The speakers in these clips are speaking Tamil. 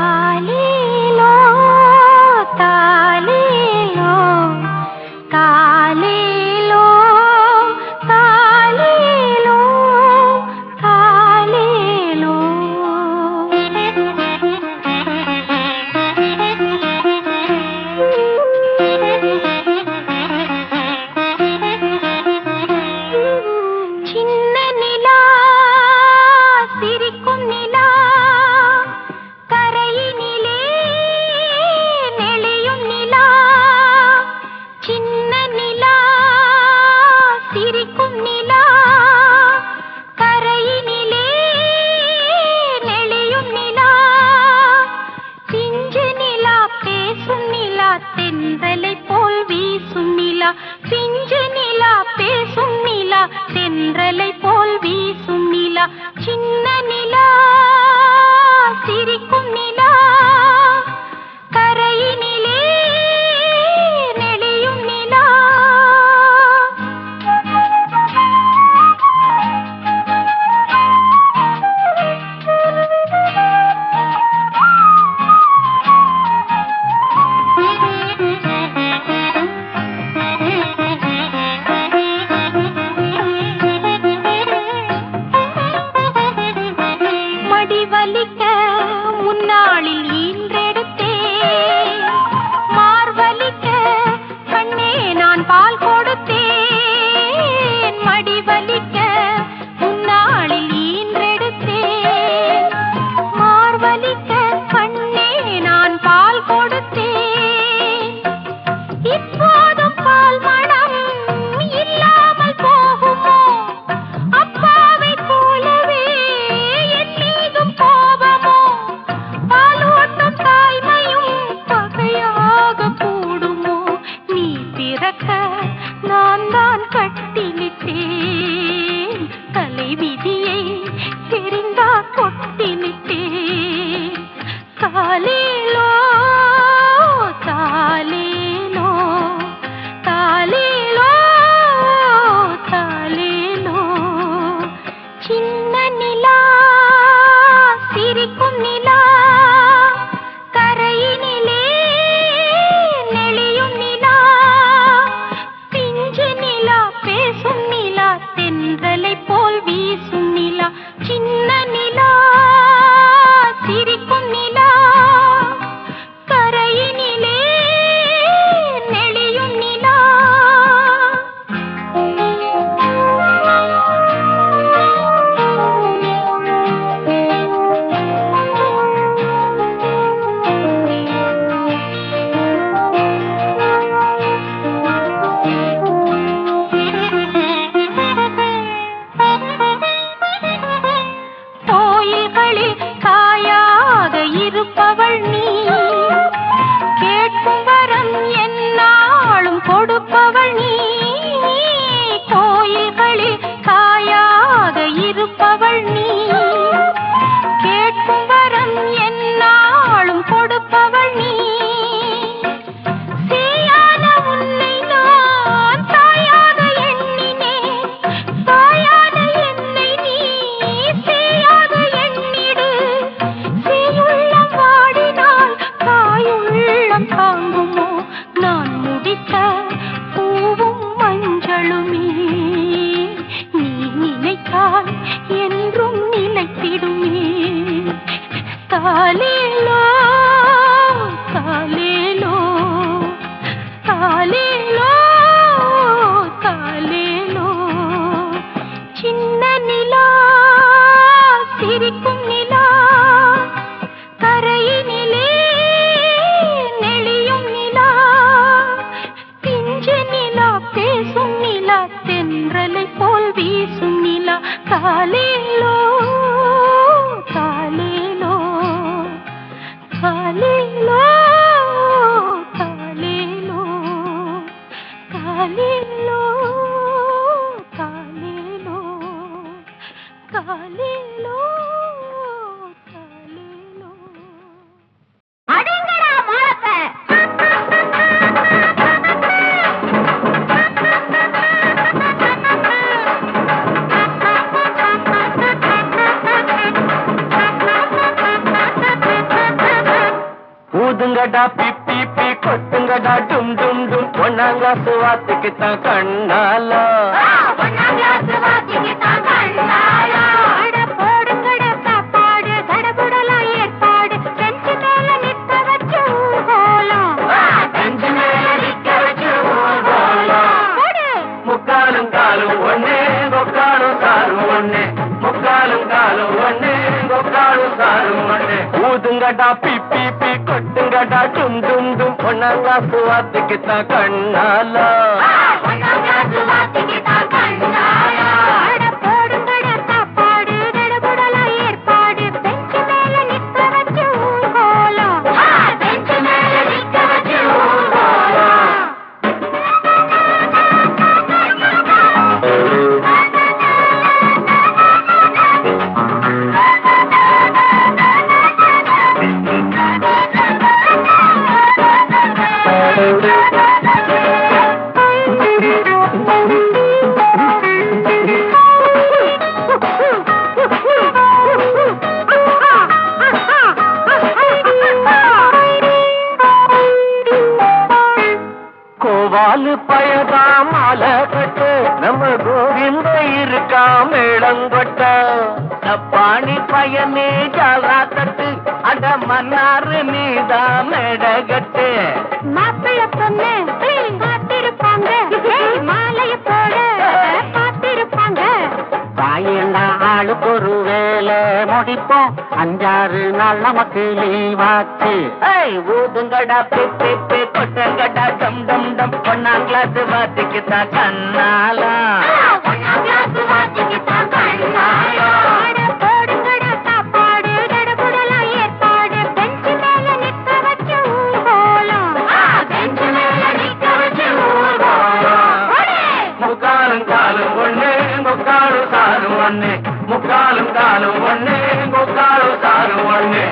காலிலோ பிஞ்சு நிலா பேசும் நிலா தென்றலை போல் வீசும் நிலா சின்ன நிலா சிரிக்கும் நிலா கரையினிலே நெளியும் நிலா மடிவலிக்க முன்னாளில் ஈன்றெடுத்தே மார்வலிக்க கண்ணே நான் பால் கொடுத்தேன் மடிவலிக்க முன்னாளில் ஈன்றெடுத்தே மார்வலிக்க கண்ணே நான் பால் கொடுத்தேன் இப்போதும் பால் மனம் இல்லாமல் போகுமோ அப்பாவை போலவே என் மீதும் கோபமோ பாலூட்டும் தாய்மையும் பகையாக கூடுமோ நீ பிறக்க நான் தான் கட்டிலிட்டேன் தலைவிதியை தெரிந்தா கொட்டிலிட்டேன் காலேலோ தாலேலோ தாலேலோ தாலேலோ சின்ன நிலா சிரிக்கும் நிலா கரையினிலே நெளியும் நிலா பிஞ்சு நிலா பேசும் நிலா தென்றலை போல் வீசும் நிலா சின்ன நிலா சிரிக்கும் நிலா கரையினிலே நெளியும் நிலா கோயில்களில் தாயாக இருப்பவள் நீ கேட்கும் வரம் என்னாலும் கொடுப்பவள் நீ கோயில்களில் தாயாக இருப்பவள் நீ கேட்கும் வரம் என்னாலும் கொடுப்பவள் நீ சேயான உன்னை நான் தாயாக எண்ணினேன் தாயான என்னை நீ சேயாக எண்ணிடு சேயுள்ளம் வாடினால் தாயுள்ளம் தாங்குமோ நான் முடித்த பூவும் மஞ்சளுமே நீ நினைத்தால் என்றும் நிலைத்திடுமே தாலேலோ தாலேலோ தாலேலோ தாலேலோ சின்ன நிலா சிரிக்கும் நிலா கரையினிலே நெளியும் நிலா பிஞ்சு நிலா பேசும் நிலா தென்றலை போல் வீசும் நிலா தாலேலோ தாலேலோ தாலேலோ தாலேலோ தாலேலோ தாலேலோ தாலேலோ தாலேலோ அடங்கடா மாலத்தை ஊதுங்கடா பிப்பி பி கொட்டுங்கடா டும் டும் டும் ஒன்னாம் கிளாஸ் வாத்துக்கு தான் கண்ணாலா ஒன்னாம் கிளாஸ் வாத்திக்கு தான் கண்ணாலா அட போடுங்கட சாப்பாடு கடபுடலாம் ஏற்பாடு பெஞ்சு மேல நிற்க வச்சு ஊர்கோலம் பெஞ்சு மேல நிக்க வச்சு ஊர்கோலம் முக்காலும் காலும் ஒண்ணே கொக்காலும் சாரும் ஒண்ணே முக்காலும் காலும் ஒண்ணே கொக்காலும் சாரும் ஒண்ணே ஊதுங்கடா பிப்பி பி கொட்டுங்கடா டும் டும் டும் ஒன்னாம் கிளாஸ் வாத்துக்கு தான் கண்ணாலா ஒன்னாம் கிளாஸ் வாத்திக்கு தான் கண்ணாலா அட போடுங்கட சாப்பாடு கடபுடலாம் ஏற்பாடு பெஞ்சு மேல நிற்க வச்சு ஊர்கோலம் பெஞ்சு மேல நிற்க வச்சு ஊர்கோலம் வாலு பயதா மாலை கட்டு நம்ம கோவிந்த இருக்கா மேளங்கொட்ட தப்பாணி பயனே ஜாலா கட்டு அட மன்னாரு நீதா மேடகட்டு மாப்பிள்ள பொண்ணு காத்திருப்பாங்க மாலைய போட காத்திருப்பாங்க வாயண்டா ஆளுக்கு ஒரு வேலை முடிப்போம் 5-6 நாள் நமக்கு லீவாச்சு ஊதுங்கடா பிப்பி கொட்டங்கடா டம் டம் டம் 1ஆம் கிளாஸ் வாத்திக்குத்தான் கண்ணாலா போடுங்கடா சாப்பாடு தடபுடலாம் ஏற்பாடு பெஞ்சு மேல நிக்க வச்சு ஊர்கோலம் முக்காலும் காலும் ஒண்ணு முக்காலும் சாரும் ஒண்ணு முக்காலும் காலும் ஒண்ணு முக்காலும் சாரும் ஒண்ணு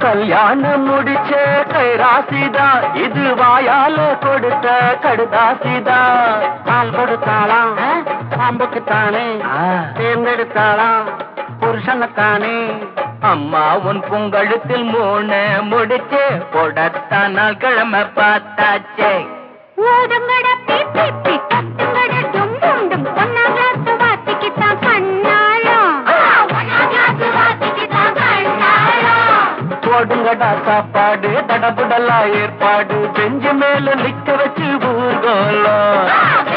கல்யாணம் முடிச்ச கைராசிதா இது வாயால கொடுத்த கடுதாசிதா பால் கொடுத்தாளாம் பாம்புக்குத்தானே தேர்ந்தெடுத்தாளாம் புருஷனுத்தானே அம்மா உன் பொங்கழுத்தில் 3 முடிச்சு போடத்தான் நாள் கிழமை பார்த்தாச்சே ஊதுங்கடா பிப்பி கட்டுங்கட டும் டும் டும் 1ஆம் கிளாஸ் வாத்திக்குத்தான் கண்ணாலம் போடுங்கடா சாப்பாடு தடபுடலா ஏற்பாடு பெஞ்சு மேல நிக்க வச்சு ஊர்கோலம்